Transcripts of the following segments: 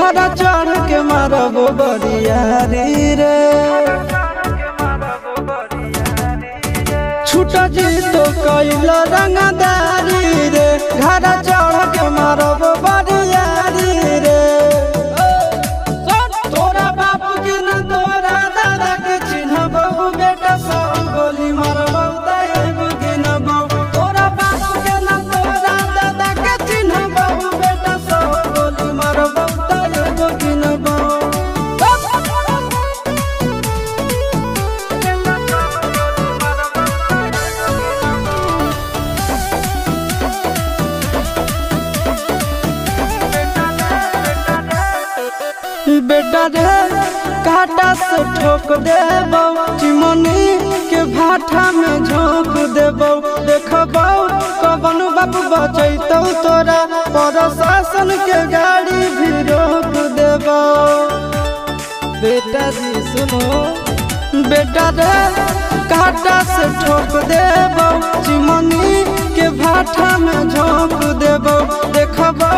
घर चढ़ के मारब बरियारी रे छूट जी तो कैल रंगदारी रे घर चढ़ के मारब बरियारी रे तोरा बाप के न तोरा दादा के चिन्हब बेटा सब गोली मारब एगो गिनब तोरा बाप के न तोरा दादा के चिन्हब बेटा सब गोली मारब एगो गिनब बेटा रे काटा से ठोक देबो चिमनी के भाटा में झोंक देबो देखबो कवन बाप बचैतौ तोरा प्रशासन के गाड़ी भी रोक देबो बेटा जी सुनो बेटा रे काटा से ठोक देबो चिमनी के भाटा में झोंक देबो देखबो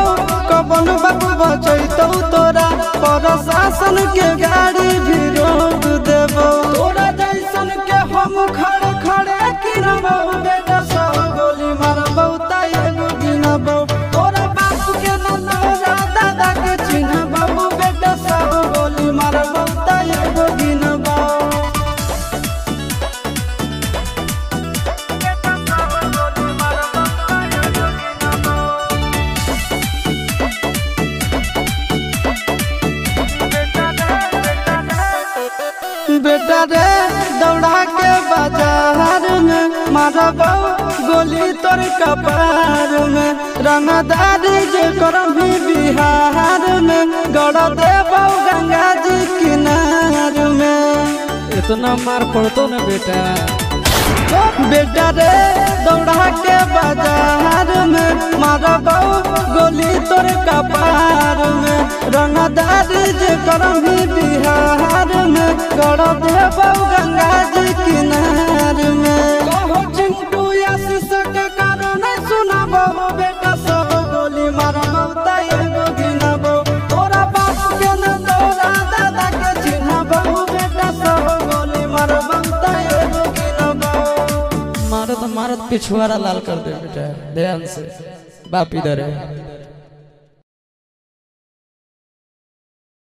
कवन बाप बचैतौ तोरा प्रशासन के गाड़ी भी रोक देबो तोरा जैसन के हम खड़े खड़े गिनबो बेटा सब गोली मारबो एगो गिनबो तोरा बाप के न तोरा दादा के चिन्हबो बेटा सब गोली मारबो एगो गिनबो बेटा रे दौड़ा के बाजार में मारबो गोली तोर कपार में रंगदारी जे करभी बिहार में गड़ देबो गंगा जी किनार में इतना मार पड़तो न बेटा बेटा रे दौड़ा के बाजार में मारबो गोली तोर कपार में रंगदारी जे करभी बिहार में गड़ देबो गंगा जी किनार में कहो चिंटू आशीष के कारण सुनबो बेटा सब गोली मारबो एगो गिनबो तोरा बाप के न तोरा दादा के चिन्हबो बेटा सब गोली मारबो एगो गिनबो मारत मारत पिछुआरा लाल कर दे बेटा ध्यान से बाप इधर है।